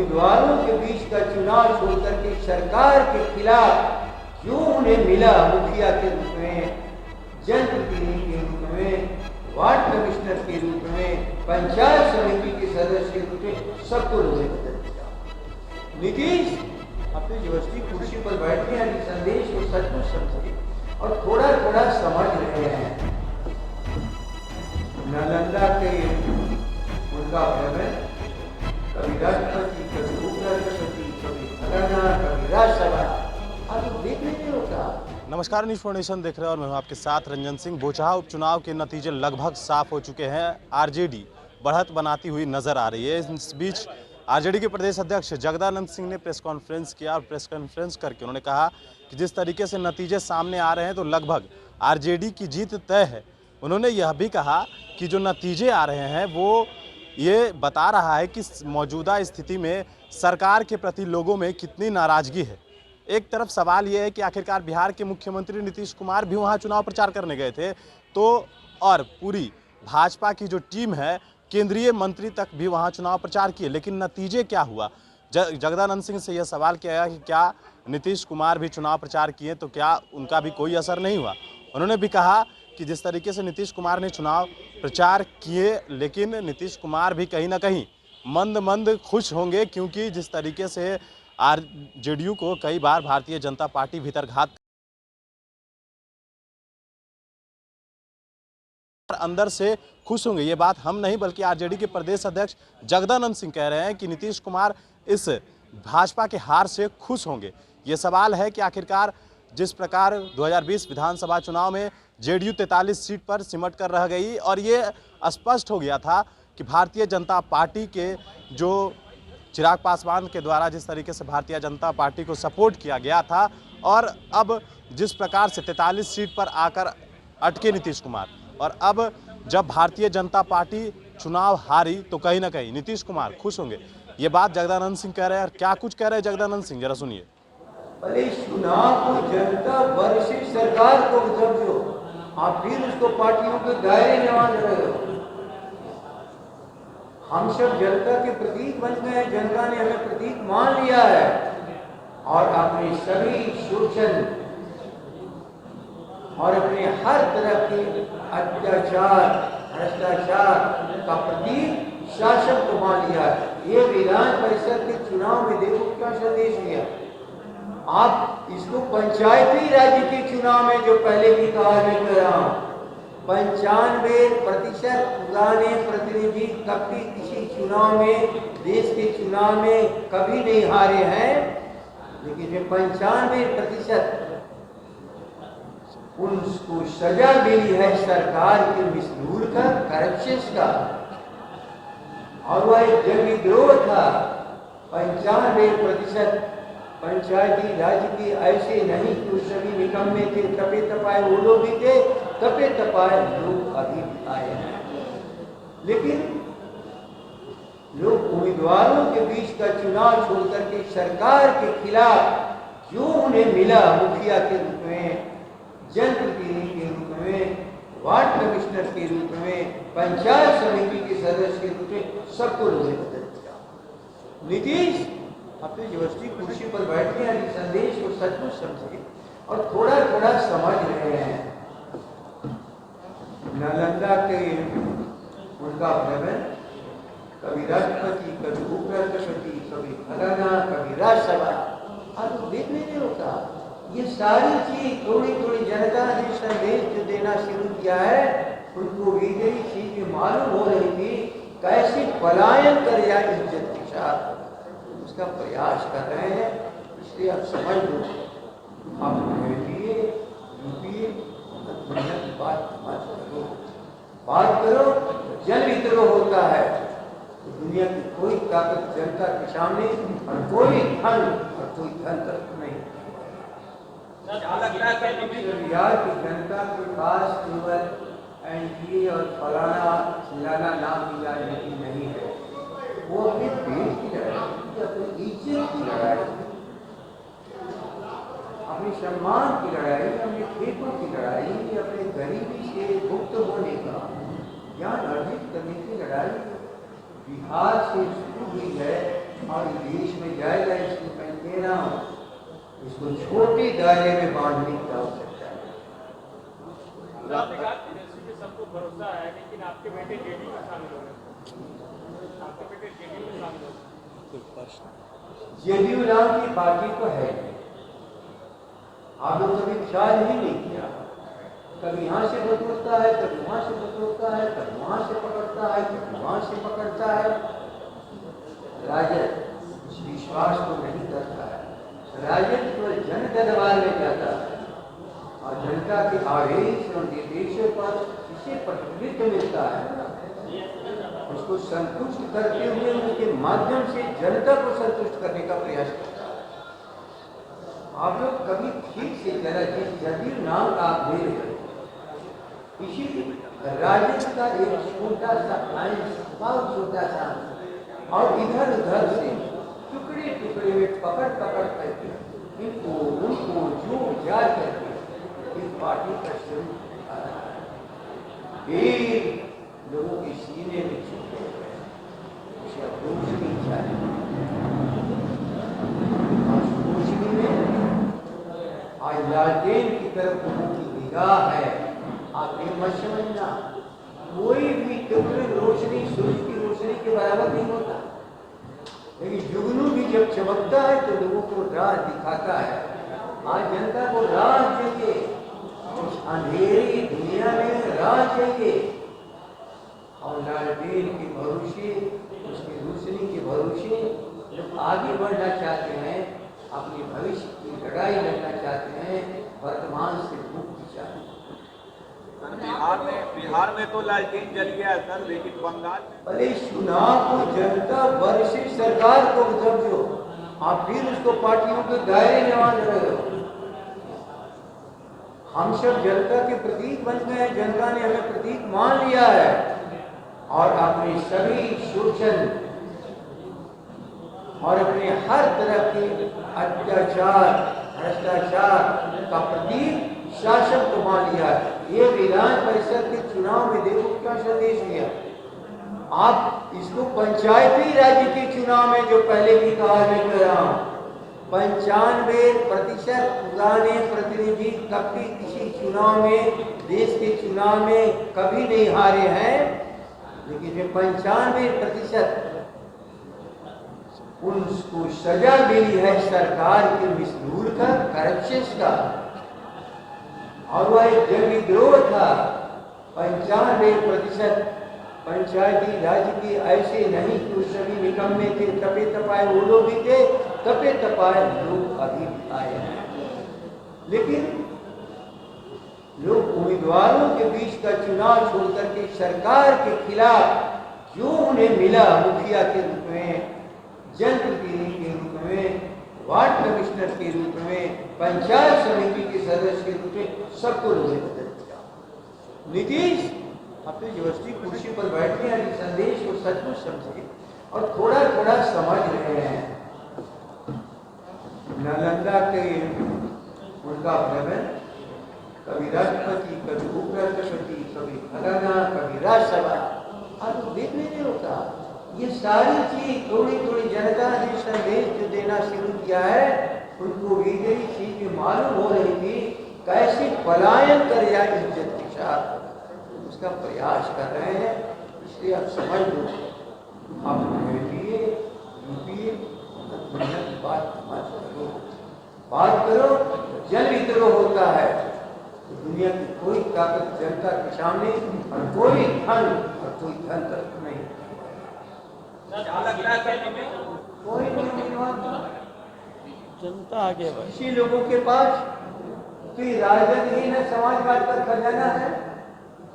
उम्मीदवारों के बीच का चुनाव छोड़कर के सरकार के खिलाफ क्यों उन्हें मिला मुखिया के रूप में, जनप्रतिनिधि के रूप में, वार्ड कमिश्नर के रूप में, पंचायत समिति के सदस्य के रूप में, सबको लोगों बदल दिया। नीतीश अपनी जबरदस्ती कुर्सी पर बैठे हैं, संदेश को सचमुच समझे और थोड़ा थोड़ा समझ रहे हैं। नालंदा के उनका भ्रमण, कभी राष्ट्रपति, कभी उपराष्ट्रपति, कभी खजाना, कभी राज्यसभा, आप तो देख नहीं होता। नमस्कार, न्यूज़ फाउंडेशन देख रहे हैं और मैं हूं आपके साथ रंजन सिंह। बोचहा उपचुनाव के नतीजे लगभग साफ हो चुके हैं। आरजेडी बढ़त बनाती हुई नजर आ रही है। इस बीच आरजेडी के प्रदेश अध्यक्ष जगदानंद सिंह ने प्रेस कॉन्फ्रेंस किया और प्रेस कॉन्फ्रेंस करके उन्होंने कहा कि जिस तरीके से नतीजे सामने आ रहे हैं तो लगभग आरजेडी की जीत तय है। उन्होंने यह भी कहा कि जो नतीजे आ रहे हैं वो ये बता रहा है कि मौजूदा स्थिति में सरकार के प्रति लोगों में कितनी नाराजगी है। एक तरफ सवाल ये है कि आखिरकार बिहार के मुख्यमंत्री नीतीश कुमार भी वहाँ चुनाव प्रचार करने गए थे, तो और पूरी भाजपा की जो टीम है, केंद्रीय मंत्री तक भी वहाँ चुनाव प्रचार किए, लेकिन नतीजे क्या हुआ। जगदानंद सिंह से यह सवाल किया गया कि क्या नीतीश कुमार भी चुनाव प्रचार किए तो क्या उनका भी कोई असर नहीं हुआ। उन्होंने भी कहा कि जिस तरीके से नीतीश कुमार ने चुनाव प्रचार किए, लेकिन नीतीश कुमार भी कहीं ना कहीं मंद मंद खुश होंगे, क्योंकि जिस तरीके से आरजेडी को कई बार भारतीय जनता पार्टी भीतरघात अंदर से खुश होंगे। ये बात हम नहीं बल्कि आरजेडी के प्रदेश अध्यक्ष जगदानंद सिंह कह रहे हैं कि नीतीश कुमार इस भाजपा के हार से खुश होंगे। ये सवाल है कि आखिरकार जिस प्रकार 2020 विधानसभा चुनाव में जेडीयू 43 सीट पर सिमट कर रह गई और ये स्पष्ट हो गया था कि भारतीय जनता पार्टी के जो चिराग पासवान के द्वारा जिस तरीके से भारतीय जनता पार्टी को सपोर्ट किया गया था, और अब जिस प्रकार से 43 सीट पर आकर अटके नीतीश कुमार, और अब जब भारतीय जनता पार्टी चुनाव हारी तो कहीं ना कहीं नीतीश कुमार खुश होंगे। ये बात जगदानंद सिंह कह रहे हैं। और क्या कुछ कह रहे हैं जगदानंद सिंह, जरा सुनिए। अरे चुनाव को जनता वर्सेस सरकार को समझो, आप फिर उसको पार्टियों के दायरे में मान रहे हो। हम सब जनता के प्रतीक बन गए, जनता ने हमें प्रतीक मान लिया है और अपने सभी शोषण और अपने हर तरह के अत्याचार, भ्रष्टाचार का प्रतीक शासन को मान लिया है। ये विधान परिषद के चुनाव में देखो क्या संदेश दिया। आप इसको पंचायती राज्य के चुनाव में, जो पहले भी कहा मैं कह रहा हूँ, 95% पुराने प्रतिनिधि कभी किसी चुनाव में, देश के चुनाव में कभी नहीं हारे हैं, लेकिन जो 95% उनको सजा मिली है सरकार के मिसयूज का, करप्शन का, और वह एक जनविद्रोह था। 95% पंचायती राज्य की ऐसे नहीं कि उस सभी निकम्मे थे, तपे तपाए वो लोग भी थे, तपे तपाए लोग अभी भी आए हैं। लेकिन लोग उम्मीदवारों के बीच का चुनाव छोड़कर के सरकार के खिलाफ क्यों उन्हें मिला मुखिया के रूप में, जनप्रतिनिधि के रूप में, वार्ड कमिश्नर के रूप में, पंचायत समिति के सदस्य के रूप में, सबको लोगों ने बदल दिया। नीतीश अपनी जबरदस्ती कुर्सी पर बैठे हैं, संदेश को सचमुच समझे और थोड़ा थोड़ा समझ रहे हैं। नालंदा के उनका भ्रमण, कभी राष्ट्रपति, कभी उपराष्ट्रपति, कभी खजाना, कभी राज्यसभा, आप तो देख नहीं होता। ये सारी चीज थोड़ी थोड़ी जनता ने संदेश जो देना शुरू किया है, उनको भी यही चीज मालूम हो रही थी कैसे पलायन कर जाए इज्जत के साथ, उसका प्रयास कर रहे हैं। इसलिए आप समझ लो, आप यूपीए दुनिया की बात करो, जन विद्रोह होता है तो दुनिया की कोई ताकत जनता के सामने और कोई धन और कोई धन तक नहीं। बिहार की जनता के पास केवल एनडीए और फलाना चिल्लाना नाम की राजनीति नहीं है, वो अपने देश की लड़ाई, अपनी इज्जत की लड़ाई, अपने सम्मान की लड़ाई, अपने खेतों की लड़ाई, अपने गरीबी से मुक्त होने का ज्ञान अर्जित करने की लड़ाई बिहार से शुरू हुई है। और देश में जाएगा, इसको कहीं देना हो, इसको छोटे दायरे में बांधने की आवश्यकता है। आपने कहा तेजस्वी पे सबको भरोसा है, लेकिन आपके बेटे जेडीयू में शामिल हो गए, आपके बेटे जेडीयू में शामिल हो गए। जेडीयू नाम की पार्टी तो है, आप लोग कभी ख्याल ही नहीं किया। कभी यहाँ से बटोरता है, कभी वहाँ से बटोरता है, कभी वहाँ से पकड़ता है, कभी वहाँ से पकड़ता है। राजद इस विश्वास को नहीं करता है। राजद केवल जन दरबार में जाता है और जनता के आदेश और निर्देशों पर इसे प्रतिनिधित्व मिलता है, उसको संतुष्ट करते हुए उनके माध्यम से जनता को संतुष्ट करने का प्रयास करता है। आप लोग कभी ठीक से जरा जिस जदयू नाम का आप ले रहे हो, इसी राजद का एक छोटा सा अंश, बहुत छोटा सा, और इधर उधर से टुकड़े टुकड़े में पकड़ पकड़ करके इनको उनको जो विचार करके इस पार्टी का शुरू लोगों के सीने में छुपे उसे अप्रोच नहीं चाहिए। रोशनी में आज लालटेन की तरफ लोगों की निगाह है। आप ये मत समझना, कोई भी टुकड़े रोशनी सूरज की रोशनी के बराबर नहीं होता, लेकिन जुगनू भी जब चमकता है तो लोगों को राह दिखाता है। आज जनता को राह चाहिए, उस अंधेरी दुनिया में राह चाहिए, और लालटेन के भरोसे, उसकी रोशनी के भरोसे लोग आगे बढ़ना चाहते हैं, अपने भविष्य की लड़ाई लड़ना चाहते हैं, वर्तमान से मुक्ति चाहते हैं। बिहार में तो लालटेन जल गया है सर, लेकिन बंगाल में भले चुनाव को जनता वर्षीय सरकार को समझो, आप फिर उसको पार्टियों के दायरे में मान रहे हो। हम सब जनता के प्रतीक बन गए हैं, जनता ने हमें प्रतीक मान लिया है, और अपने सभी शोषण और अपने हर तरह के अत्याचार भ्रष्टाचार का प्रतीक शासन को मान लिया है। ये विधान परिषद के चुनाव में देखो क्या संदेश दिया। आप इसको पंचायती राज्य के चुनाव में, जो पहले भी कहा मैं कह रहा हूँ, 95% पुराने प्रतिनिधि कभी किसी चुनाव में, देश के चुनाव में कभी नहीं हारे हैं, लेकिन ये 95% उनको सजा मिली है सरकार के मिसयूज का, करप्शन का, और वह एक जनविद्रोह था। 95% पंचायती राज के ऐसे नहीं कि सभी निकम्मे थे, तपे तपाए वो लोग भी थे, तपे तपाए लोग अभी भी आए हैं। लेकिन लोग उम्मीदवारों के बीच का चुनाव छोड़कर के सरकार के खिलाफ जो उन्हें मिला, मुखिया के रूप में, जनप्रतिनिधि के रूप में, वार्ड कमिश्नर के रूप में, पंचायत समिति के सदस्य के रूप में, सबको लोगों ने बदल दिया। नीतीश अपनी व्यवस्थित कुर्सी पर बैठे हैं, संदेश को सचमुच समझे और थोड़ा थोड़ा समझ रहे हैं। नालंदा के उनका भ्रमण, कभी राष्ट्रपति, कभी उपराष्ट्रपति, कभी फलाना, कभी राज्यसभा, आप तो देख नहीं होता। ये सारी चीज थोड़ी थोड़ी जनता ने संदेश जो देना शुरू किया है, उनको भी यही चीज मालूम हो रही थी कैसे पलायन कर जाए इज्जत के साथ, उसका प्रयास कर रहे हैं। इसलिए आप समझ लो, आप यूपीए दुनिया की बात मत करो, बात करो जन विद्रोह होता है तो दुनिया की कोई ताकत जनता के सामने, और कोई धन और कोई धन तक नहीं। कोई नहीं, जनता आगे बढ़े। इसी लोगों के पास कोई राजद ही न समाजवाद का खजाना है,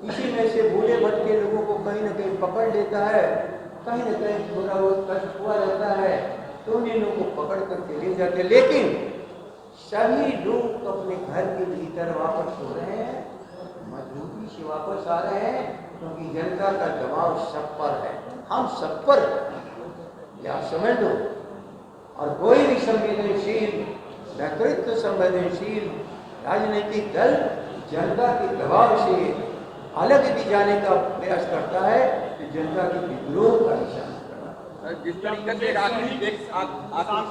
इसी में से भूले भटके लोगों को कहीं न कहीं पकड़ लेता है, कहीं न कहीं थोड़ा बहुत कष्ट हुआ रहता है तो उन्हीं लोगों को पकड़ करके ले जाते। लेकिन सभी लोग अपने घर के भीतर वापस हो रहे हैं, मजबूती से वापस आ रहे हैं, क्योंकि जनता का दबाव सब पर है, हम सब पर, या समझ लो। और कोई भी संवेदनशील, नेतृत्व संवेदनशील राजनीतिक दल जनता के दबाव से अलग भी जाने का प्रयास करता है, कि जनता के विद्रोह का निशाना करना। जिस तरीके से आखिरी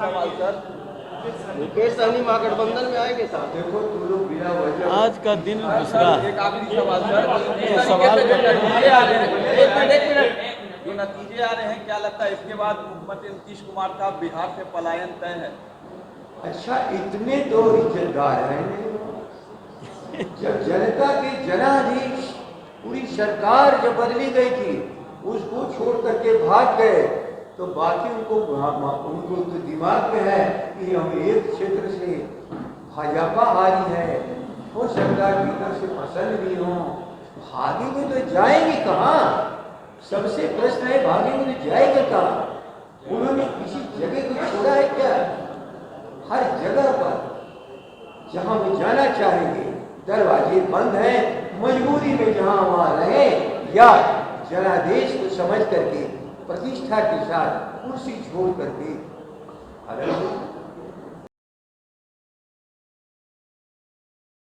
सवाल सर, मुकेश सहनी महागठबंधन में आएंगे साहब। देखो तुम लोग बिना वजह आज का दिन दूसरा एक आखिरी सवाल सर, ये सवाल जो नतीजे आ रहे हैं, एक मिनट, जो नतीजे आ रहे हैं, क्या लगता है इसके बाद मुख्यमंत्री नीतीश कुमार का बिहार से पलायन तय है? अच्छा, इतने तो इज्जतदार हैं जब जनता के जनाधीश पूरी सरकार जब बदली गई थी उसको छोड़ करके भाग गए, तो बाकी उनको तो दिमाग में है कि हम एक क्षेत्र से भाजपा हारी है, हो सकता है भीतर से पसंद भी हो, भागेंगे तो जाएंगे कहाँ? सबसे प्रश्न है भागेंगे तो जाएंगे कहाँ? उन्होंने किसी जगह को छोड़ा है क्या? हर जगह पर जहाँ वो जाना चाहेंगे दरवाजे बंद हैं, मजबूरी में जहाँ वहाँ रहे या जनादेश को समझ करके प्रतिष्ठा के साथ कुर्सी छोड़ करके अगर